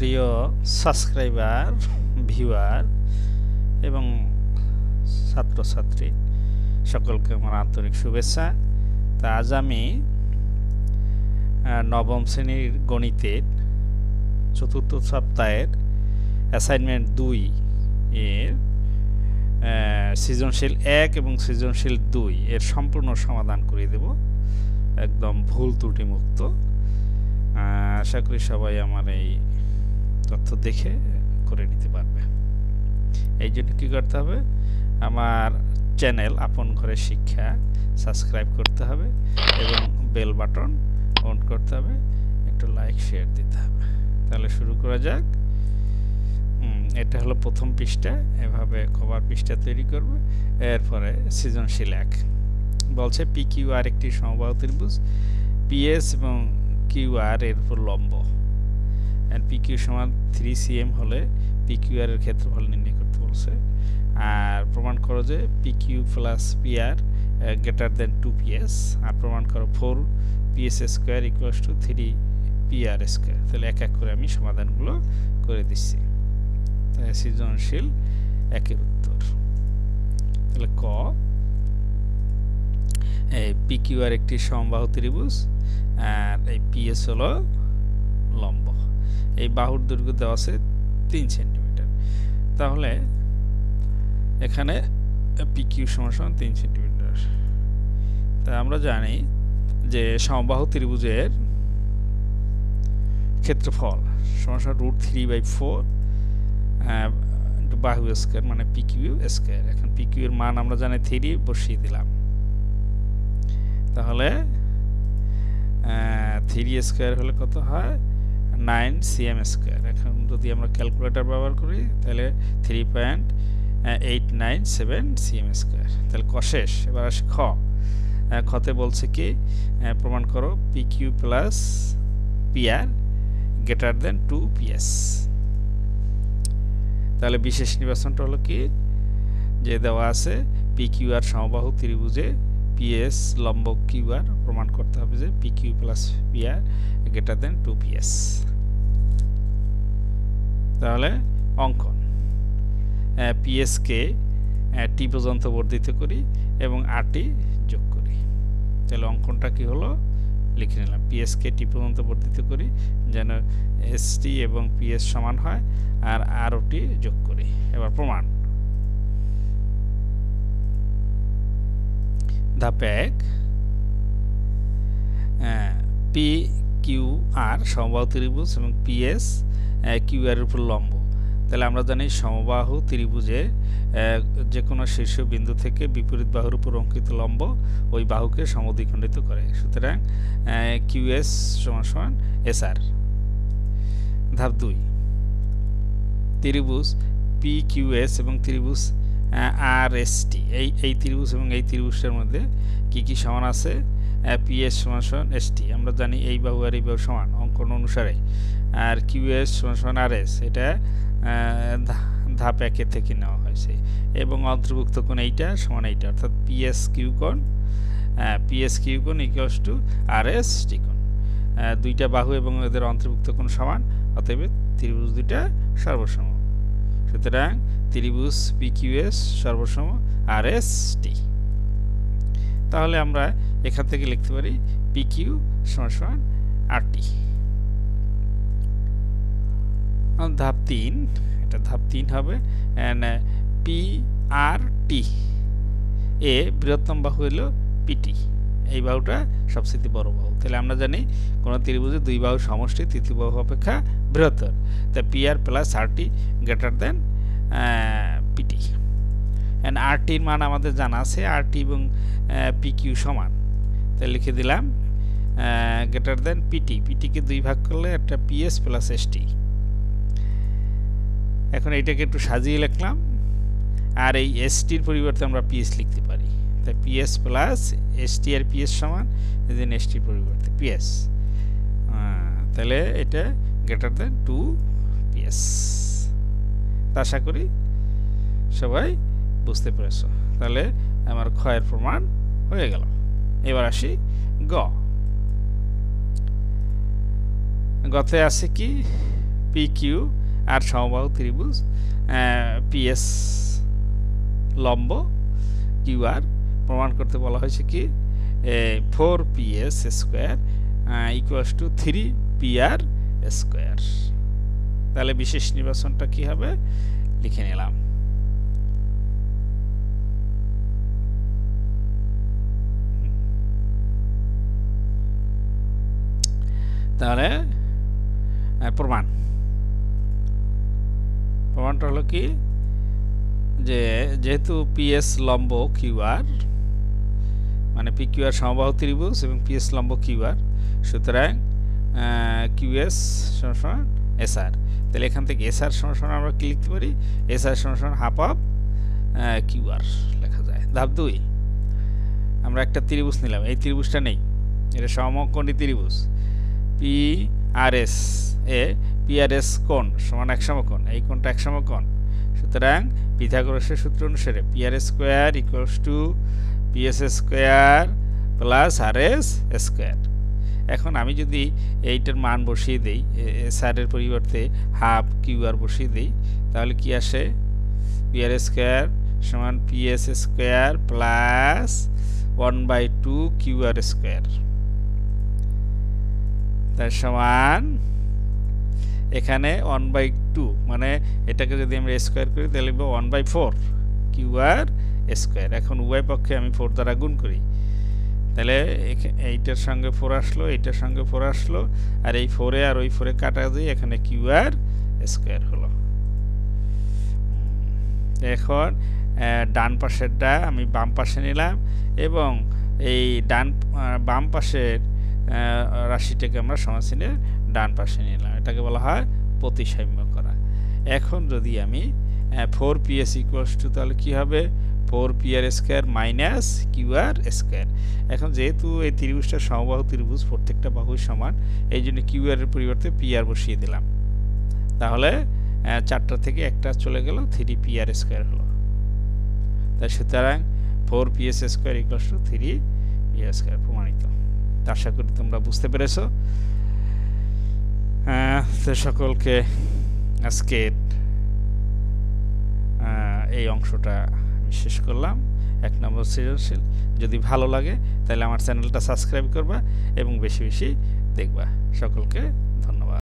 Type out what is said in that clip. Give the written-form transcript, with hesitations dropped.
প্রিয় subscriber, viewer এবং ছাত্রছাত্রী সকলকে আমার আন্তরিক শুভেচ্ছা। তা আজ আমি নবম শ্রেণীর গণিতের চতুর্থ সপ্তাহের অ্যাসাইনমেন্ট ২ এর সৃজনশীল ১ এবং সৃজনশীল ২ এর সম্পূর্ণ সমাধান করে দেব, একদম ভুল ত্রুটি মুক্ত। আশা করি সবাই আমার এই তথ্য দেখে করে নিতে পারবে। এই জন্য কী করতে হবে, আমার চ্যানেল আপন ঘরে শিক্ষা সাবস্ক্রাইব করতে হবে এবং বেল বাটন অন করতে হবে, একটু লাইক শেয়ার দিতে হবে। তাহলে শুরু করা যাক। এটা হলো প্রথম পৃষ্ঠা, এভাবে কভার পৃষ্ঠা তৈরি করবে। এরপরে সৃজনশীল ১ বলছে পি কিউ আর একটি সমবাহু ত্রিভুজ, পিএস এবং কিউ আর এর উপর লম্ব। পি কিউ সমান 3 cm হলে পি কিউ আর এর ক্ষেত্রফল নির্ণয় করতে বলছে। আর প্রমাণ করো যে P Q plus P R greater than 2ps। আর প্রমাণ করো 4ps square equals to 3pr square. তাহলে এক এক করে আমি সমাধানগুলো করে দিচ্ছি। তাই সৃজনশীল ১-এর উত্তর। তাহলে ক, এই পি কিউ আর একটি সমবাহু ত্রিভুজ আর এই পিএস হলো লম্ব। এই বাহুর দৈর্ঘ্য দেওয়া আছে 3 সেন্টিমিটার। তাহলে এখানে পি কিউ সমান 3 সেন্টিমিটার। তা আমরা জানি যে সমবাহু ত্রিভুজের ক্ষেত্রফল সমান √3/4 বাহু স্কয়ার মানে পি কিউ স্কয়ার। এখন পি কিউ এর মান আমরা জানি 3, বসিয়ে দিলাম। তাহলে 3 স্কয়ার হলে কত হয়, 9 cm স্কয়ার। এখন যদি আমরা ক্যালকুলেটর ব্যবহার করি তাহলে 3.897 cm স্কয়ার। তাহলে ক শেষ। এবার আসি খ। খতে বলছে কি, প্রমাণ করো P Q plus P R greater than 2ps। তাহলে বিশেষ নির্বাচনটা হলো কি, যে দেওয়া আছে পি কিউ আর সমবাহু ত্রিভুজে পিএস লম্ব কিউ আর, প্রমাণ করতে হবে যে P Q plus P R greater than 2ps। তাহলে অঙ্কন, পিএস কে টি পর্যন্ত বর্ধিত করি এবং আরটি যোগ করি। তাহলে অঙ্কনটা কি হলো লিখে নিলাম, পিএস কে টি পর্যন্ত বর্ধিত করি যেন এস টি এবং পিএস সমান হয়, আর আরওটি যোগ করি। এবার প্রমাণ। ধাপ ১, পি কিউ আর সমবাহু ত্রিভুজ এবং পিএস কিউ আর এর উপর লম্ব। তাহলে আমরা জানি সমবাহু ত্রিভুজে যে কোনো শীর্ষ বিন্দু থেকে বিপরীত বাহুর উপর অঙ্কিত লম্ব ওই বাহুকে সমদ্বিখণ্ডিত করে। সুতরাং কিউএস সমান এসআর। ধাপ ২, ত্রিভুজ পি কিউএস এবং ত্রিভুজ আর এস টি, এই ত্রিভুজ এবং এই ত্রিভুজের মধ্যে কি কি সমান আছে, পিএস সমান এস টি। আমরা জানি এই বাহু আর এই বাহু সমান অঙ্কন অনুসারে। আর কিউএস সমান আর এস, এটা ধাপ ১ থেকে নেওয়া হয়েছে। এবং অন্তর্ভুক্ত কোণ এইটা সমান এইটা, অর্থাৎ পিএস কিউ কোণ equals to R S T কোণ। দুইটা বাহু এবং এদের অন্তর্ভুক্ত কোণ সমান, অতএব ত্রিভুজ দুইটা সর্বসম। সুতরাং ত্রিভুজ পি কিউএস সর্বসম আর এস টি। তাহলে আমরা এখান থেকে লিখতে পারি পি কিউ সমান আর টি। ধাপ ৩, এটা ধাপ ৩ হবে। পি আর টি এ বৃহত্তম বাহু হলো পিটি। এই বাহুটা সবচেয়ে বড় বাহু। তাহলে আমরা জানি কোন ত্রিভুজে দুই বাহু সমষ্টি তৃতীয় বাহু অপেক্ষা বৃহত্তর। তাই P R plus R T greater than PT. And R টির মান আমাদের জানা আছে, আর টি এবং পি কিউ সমান। তাই লিখে দিলাম গ্রেটার দেন পিটি। পিটিকে 2 ভাগ করলে একটা পিএস প্লাস এস টি। এখন এইটাকে একটু সাজিয়ে লিখলাম, আর এই এস টির পরিবর্তে আমরা পিএস লিখতে পারি। তাই পিএস প্লাস এস টি আর পিএস সমান, এই যে এস টির পরিবর্তে পিএস। তাহলে এটা গ্রেটার দেন 2ps। আশা করি সবাই বুঝতে পেরেছ। তাহলে আমার ক্ষয়ের প্রমাণ হয়ে গেল। এবার আসি গ। গতে আছে কি, পি কিউ আর সমবাহু ত্রিভুজ পিএস লম্ব কিউ আর প্রমাণ করতে বলা হয়েছে কি 4PS square equals to 3PR square. তাহলে বিশেষ নির্বাচনটা কি হবে লিখে নিলাম। তাহলে প্রমাণটা হলো কি যে যেহেতু পিএস লম্ব কিউআর মানে পি কিউআর সমবাহু ত্রিভুজ এবং পিএস লম্ব কিউআর, সুতরাং কিউএস সমান এসআর। তাহলে এখান থেকে এসআর সমান আমরা কি লিখতে পারি, এসআর সমান হাফ অফ কিউআর লেখা যায়। ধাপ 2 আমরা একটা ত্রিভুজ নিলাম, এই ত্রিভুজটা নেই, এটা সমকোণী ত্রিভুজ পি আর এস এ পিআরএস কোণ সমান এক সমকোণ, এই কোণটা এক সমকোণ, সুতরাং পিথাগোরাসের সূত্র অনুসারে PRS square equals to PS square plus RS square. এখন আমি যদি এইটার মান বসিয়ে দিই, এসআরের পরিবর্তে হাফ কিউআর বসিয়ে দিই, তাহলে কি আসে, পিআরএস স্কোয়ার সমান PS square plus 1/2 QR square, তার সমান এখানে 1/2 মানে এটাকে যদি আমরা স্কোয়ার করি তাহলে লিখব 1/4 কিউআর স্কোয়ার। এখন উভয় পক্ষে আমি 4 দ্বারা গুণ করি, তাহলে এইটার সঙ্গে 4 আসলো, এইটার সঙ্গে 4 আসলো, আর এই 4 আর ওই 4 কাটা দিয়ে এখানে কিউআর স্কোয়ার হলো। এখন ডান পাশেরটা আমি বাম পাশে নিলাম এবং এই বাম পাশের রাশিটাকে আমরা সমাসীনের ডান পাশে নিলাম, এটাকে বলা হয় প্রতিসাম্য করা। এখন যদি আমি 4PS ইকুয়ালস টু তাহলে কি হবে 4PR square minus QR square. এখন যেহেতু এই ত্রিভুজটা সমবাহু ত্রিভুজ, প্রত্যেকটা বাহুই সমান, এই জন্য কিউআর এর পরিবর্তে PR বসিয়ে দিলাম, তাহলে 4টা থেকে একটা চলে গেল, 3PR স্কোয়ার হলো। তাই সুতরাং 4PS square equals to 3PR square প্রমাণিত। আশা করি তোমরা বুঝতে পেরেছো। তো সকলকে আজকে এই অংশটা আমি শেষ করলাম, 1 নম্বর সৃজনশীল। যদি ভালো লাগে তাহলে আমার চ্যানেলটা সাবস্ক্রাইব করবা এবং বেশি বেশি দেখবা। সকলকে